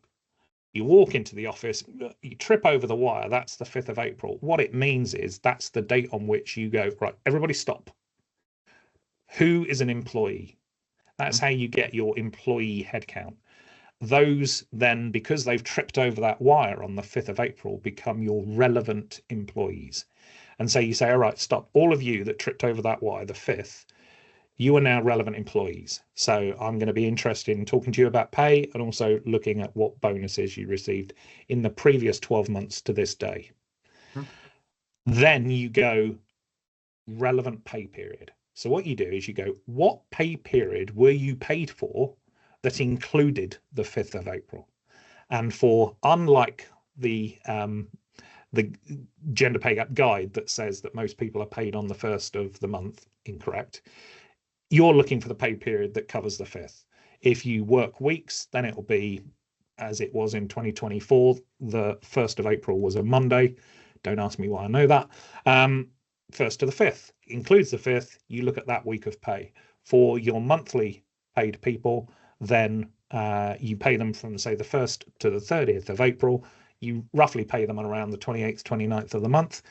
You walk into the office, you trip over the wire, that's the 5th of April. What it means is that's the date on which you go, right, everybody stop. Who is an employee? That's how you get your employee headcount. Those then, because they've tripped over that wire on the 5th of April, become your relevant employees. And so you say, all right, stop. All of you that tripped over that wire, the 5th, you are now relevant employees. So I'm going to be interested in talking to you about pay and also looking at what bonuses you received in the previous 12 months to this day. Then you go relevant pay period. So what you do is you go, what pay period were you paid for that included the 5th of April? And for, unlike the gender pay gap guide that says that most people are paid on the 1st of the month, incorrect. You're looking for the pay period that covers the 5th. If you work weeks, then it'll be as it was in 2024. The 1st of April was a Monday. Don't ask me why I know that. 1st to the 5th includes the 5th. You look at that week of pay. For your monthly paid people, then you pay them from, say, the 1st to the 30th of April. You roughly pay them around the 28th, 29th of the month,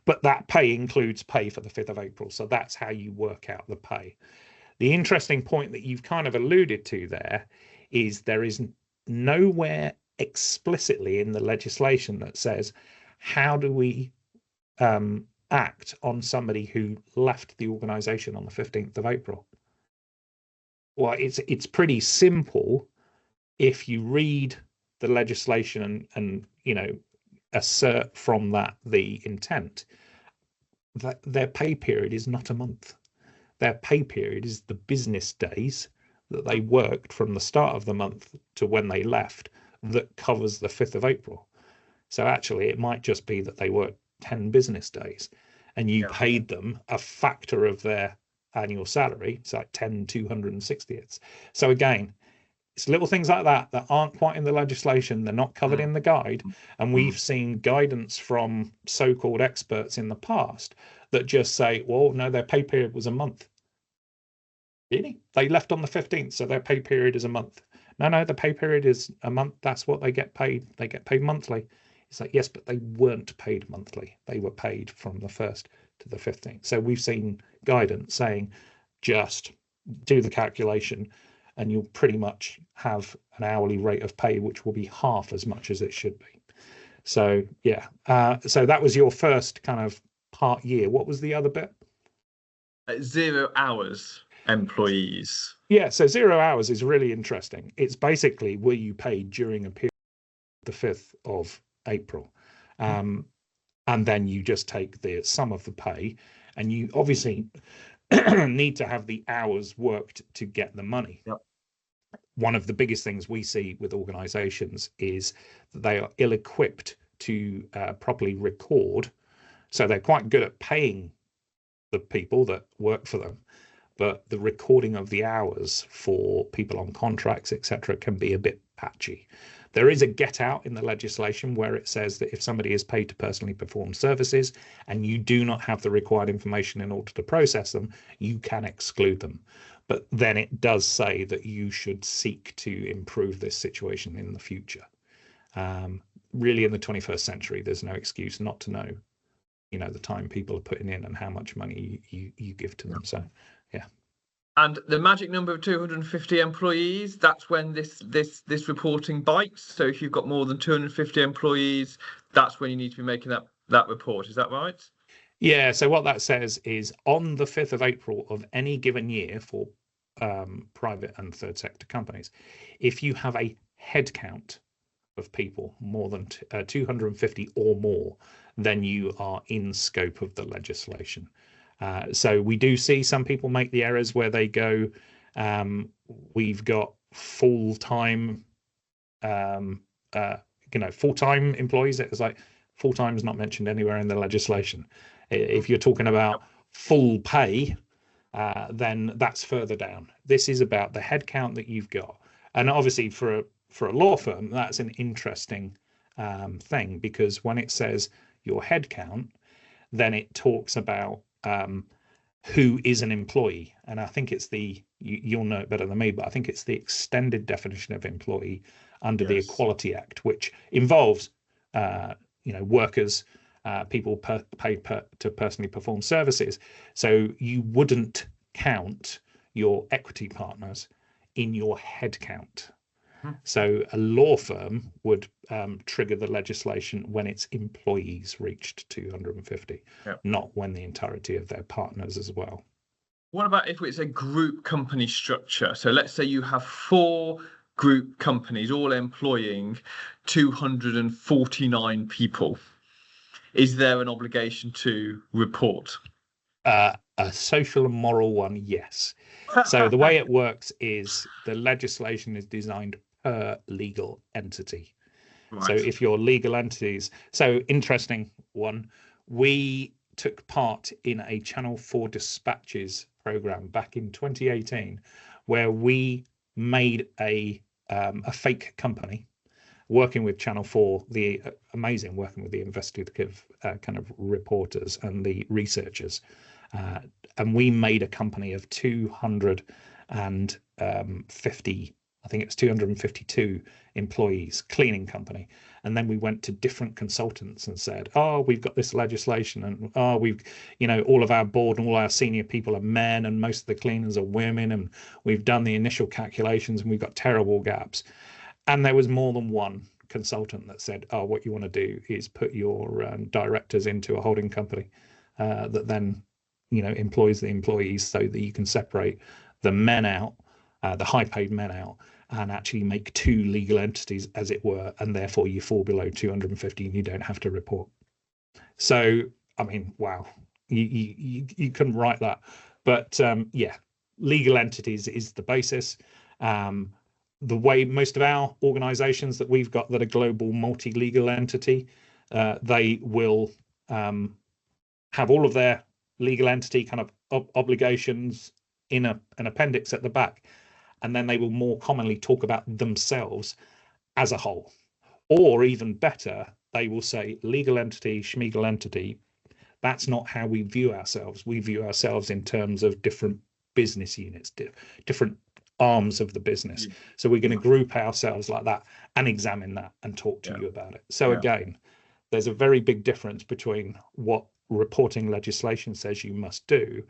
but that pay includes pay for the 5th of April. So that's how you work out the pay. The interesting point that you've kind of alluded to there is there is nowhere explicitly in the legislation that says, how do we act on somebody who left the organisation on the 15th of April? Well, it's pretty simple if you read the legislation and assert from that the intent that their pay period is not a month. Their pay period is the business days that they worked from the start of the month to when they left that covers the 5th of April. So actually, it might just be that they worked 10 business days and you paid them a factor of their annual salary. It's like 10 260ths. So again, it's little things like that that aren't quite in the legislation. They're not covered in the guide. And we've seen guidance from so-called experts in the past that just say, well, no, their pay period was a month. Really? They left on the 15th, so their pay period is a month. No, the pay period is a month. That's what they get paid. They get paid monthly. It's like, yes, but they weren't paid monthly. They were paid from the 1st to the 15th. So we've seen guidance saying just do the calculation and you'll pretty much have an hourly rate of pay which will be half as much as it should be. So yeah, so that was your first kind of part year. What was the other bit? 0 hours employees. Yeah, so 0 hours is really interesting. It's basically, were you paid during a period the 5th of April? And then you just take the sum of the pay, and you obviously need to have the hours worked to get the money. Yep. One of the biggest things we see with organizations is that they are ill-equipped to properly record. So they're quite good at paying the people that work for them, but the recording of the hours for people on contracts, etc., can be a bit patchy. There is a get out in the legislation where it says that if somebody is paid to personally perform services and you do not have the required information in order to process them, you can exclude them. But then it does say that you should seek to improve this situation in the future. Really, in the 21st century, there's no excuse not to know, the time people are putting in and how much money you give to them. So, yeah. And the magic number of 250 employees, that's when this reporting bites. So if you've got more than 250 employees, that's when you need to be making that report. Is that right? Yeah. So what that says is on the 5th of April of any given year for private and third sector companies, if you have a head count of people more than 250 or more, then you are in scope of the legislation. So we do see some people make the errors where they go, we've got full-time, full-time employees. It's like full-time is not mentioned anywhere in the legislation. If you're talking about full pay, then that's further down. This is about the headcount that you've got. And obviously for a law firm, that's an interesting thing, because when it says your headcount, then it talks about who is an employee. And I think it's you'll know it better than me, but I think it's the extended definition of employee under the Equality Act, which involves workers, people paid to personally perform services. So you wouldn't count your equity partners in your head count. So a law firm would trigger the legislation when its employees reached 250, not when the entirety of their partners as well. What about if it's a group company structure? So let's say you have 4 group companies all employing 249 people. Is there an obligation to report? A social and moral one, yes. So the way it works is the legislation is designed per legal entity. Right. So if your legal entities, so interesting one, we took part in a Channel 4 dispatches program back in 2018, where we made a fake company, working with Channel 4, amazing working with the investigative kind of reporters and the researchers. And we made a company of 250, I think it was 252 employees, cleaning company. And then we went to different consultants and said, oh, we've got this legislation, and oh, we've, all of our board and all our senior people are men and most of the cleaners are women, and we've done the initial calculations and we've got terrible gaps. And there was more than one consultant that said, oh, what you want to do is put your directors into a holding company that then, employs the employees, so that you can separate the men out, the high paid men out, and actually make two legal entities, as it were, and therefore you fall below 250 and you don't have to report. So, I mean, wow, you couldn't write that. But yeah, legal entities is the basis. The way most of our organizations that we've got that are global multi-legal entity, they will have all of their legal entity kind of obligations in an appendix at the back, and then they will more commonly talk about themselves as a whole. Or even better, they will say legal entity, schmeagle entity. That's not how we view ourselves. We view ourselves in terms of different business units, different arms of the business. So we're going to group ourselves like that and examine that and talk to you about it. So again, there's a very big difference between what reporting legislation says you must do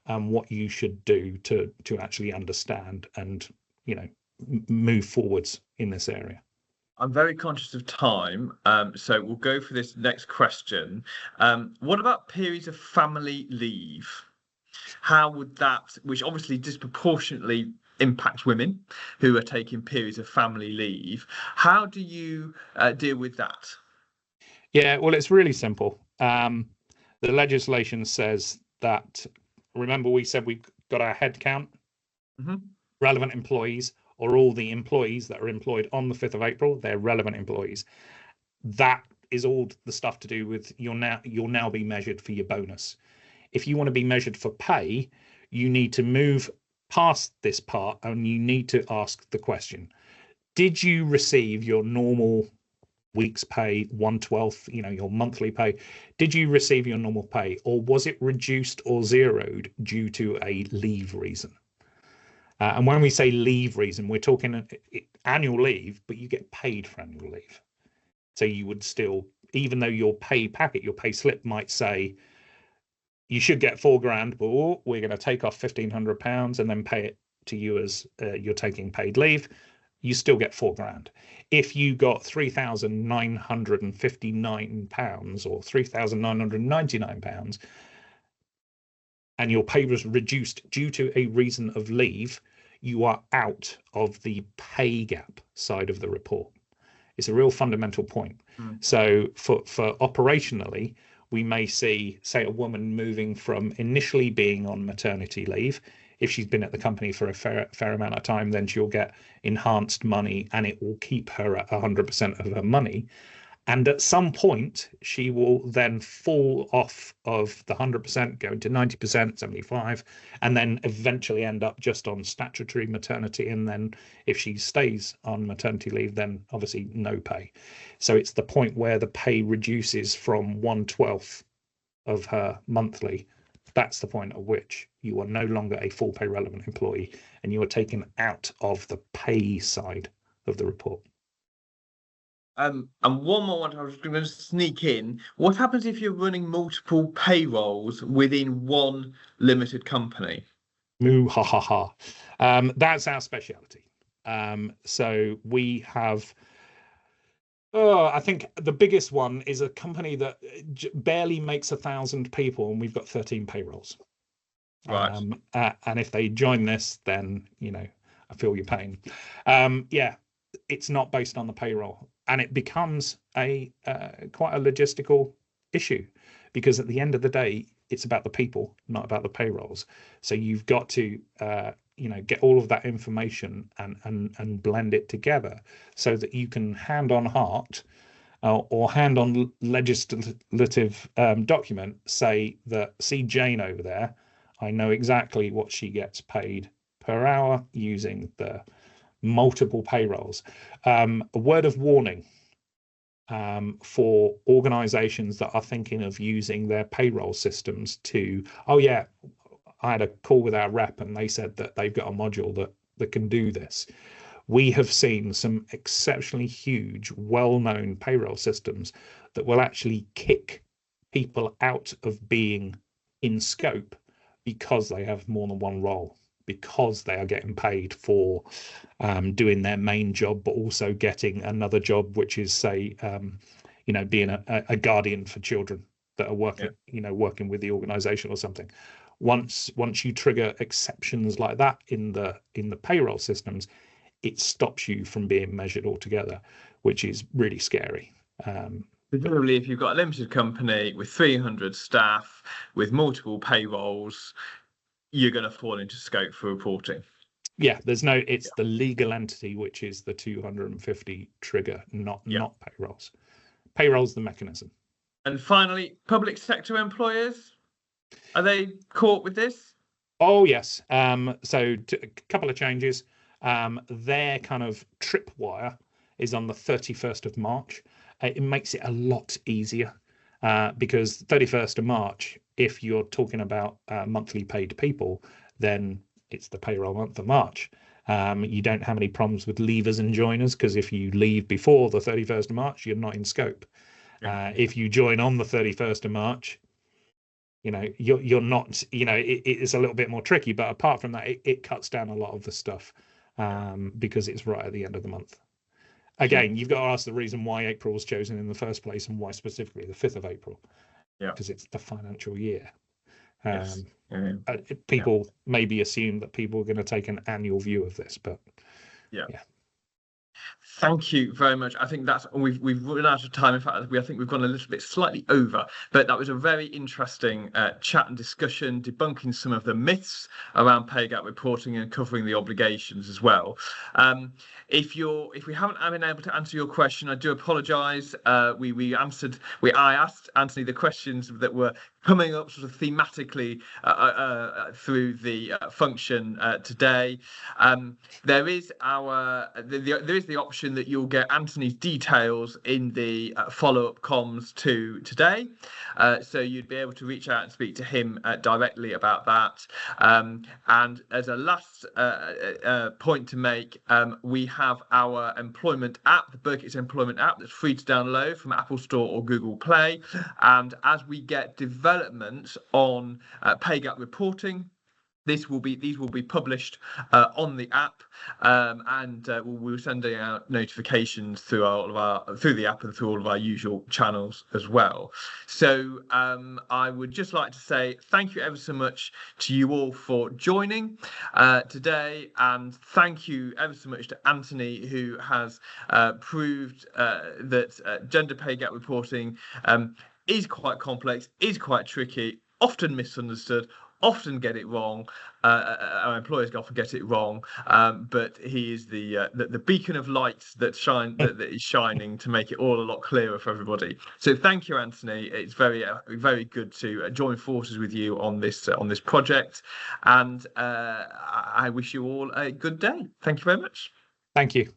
and what you should do to actually understand and move forwards in this area. I'm very conscious of time, so we'll go for this next question. What about periods of family leave? How would that, which obviously disproportionately impacts women who are taking periods of family leave, how do you deal with that? Yeah, well, it's really simple. The legislation says that, remember we said we've got our head count, relevant employees, or all the employees that are employed on the 5th of April, they're relevant employees. That is all the stuff to do with you'll now be measured for your bonus. If you want to be measured for pay, you need to move past this part and you need to ask the question, did you receive your normal week's pay, 1/12, your monthly pay? Did you receive your normal pay, or was it reduced or zeroed due to a leave reason? And when we say leave reason, we're talking annual leave, but you get paid for annual leave. So you would still, even though your pay packet, your pay slip might say you should get $4,000, but we're going to take off £1,500 and then pay it to you as you're taking paid leave, you still get $4,000. If you got £3,959 or £3,999 and your pay was reduced due to a reason of leave, you are out of the pay gap side of the report. It's a real fundamental point. So for operationally, we may see, say, a woman moving from initially being on maternity leave. If she's been at the company for a fair amount of time, then she'll get enhanced money and it will keep her at 100% of her money. And at some point, she will then fall off of the 100%, go into 90%, 75%, and then eventually end up just on statutory maternity. And then if she stays on maternity leave, then obviously no pay. So it's the point where the pay reduces from 1/12 of her monthly. That's the point at which you are no longer a full pay relevant employee and you are taken out of the pay side of the report. And one more one I was going to sneak in. What happens if you're running multiple payrolls within one limited company? Moo ha ha ha. That's our speciality. So we have, I think the biggest one is a company that barely makes 1,000 people, and we've got 13 payrolls. Right. And if they join this, then I feel your pain. Yeah, it's not based on the payroll, and it becomes a quite a logistical issue, because at the end of the day, it's about the people, not about the payrolls. So you've got to get all of that information and blend it together so that you can hand on heart or hand on legislative document say that, see Jane over there, I know exactly what she gets paid per hour using the multiple payrolls. A word of warning for organizations that are thinking of using their payroll systems to, oh yeah, I had a call with our rep and they said that they've got a module that can do this. We have seen some exceptionally huge, well-known payroll systems that will actually kick people out of being in scope because they have more than one role, because they are getting paid for doing their main job, but also getting another job, which is, say, being a guardian for children that are working, working with the organization or something. Once you trigger exceptions like that in the payroll systems, it stops you from being measured altogether, which is really scary. Presumably, if you've got a limited company with 300 staff with multiple payrolls, you're going to fall into scope for reporting. Yeah, it's the legal entity, which is the 250 trigger, not payrolls. Payrolls the mechanism. And finally, public sector employers, are they caught with this? Oh, yes. So a couple of changes. Their kind of tripwire is on the 31st of March. It makes it a lot easier because 31st of March, if you're talking about monthly paid people, then it's the payroll month of March. You don't have any problems with leavers and joiners, because if you leave before the 31st of March, you're not in scope. If you join on the 31st of March, you're not, it's a little bit more tricky, but apart from that, it cuts down a lot of the stuff because it's right at the end of the month. Again, you've got to ask the reason why April was chosen in the first place and why specifically the 5th of April. Yeah. Because it's the financial year. Yes. People maybe assume that people are going to take an annual view of this, but yeah. Thank you very much. I think we've run out of time. In fact, I think we've gone a little bit slightly over, but that was a very interesting chat and discussion, debunking some of the myths around pay gap reporting and covering the obligations as well. If we haven't been able to answer your question, I do apologise. I asked Anthony the questions that were coming up sort of thematically through the function today. There is the option that you'll get Anthony's details in the follow-up comms to today, so you'd be able to reach out and speak to him directly about that. And as a last point to make, we have our employment app, the Birketts Employment app, that's free to download from Apple Store or Google Play. And as we get developments on pay gap reporting, these will be published on the app, and we'll send out notifications through the app and through all of our usual channels as well. So I would just like to say thank you ever so much to you all for joining today, and thank you ever so much to Anthony, who has proved that gender pay gap reporting is quite complex, is quite tricky, often misunderstood, often get it wrong. Our employers often get it wrong, but he is the beacon of light that is shining to make it all a lot clearer for everybody. So thank you, Anthony. It's very very good to join forces with you on this project, and I wish you all a good day. Thank you very much. Thank you.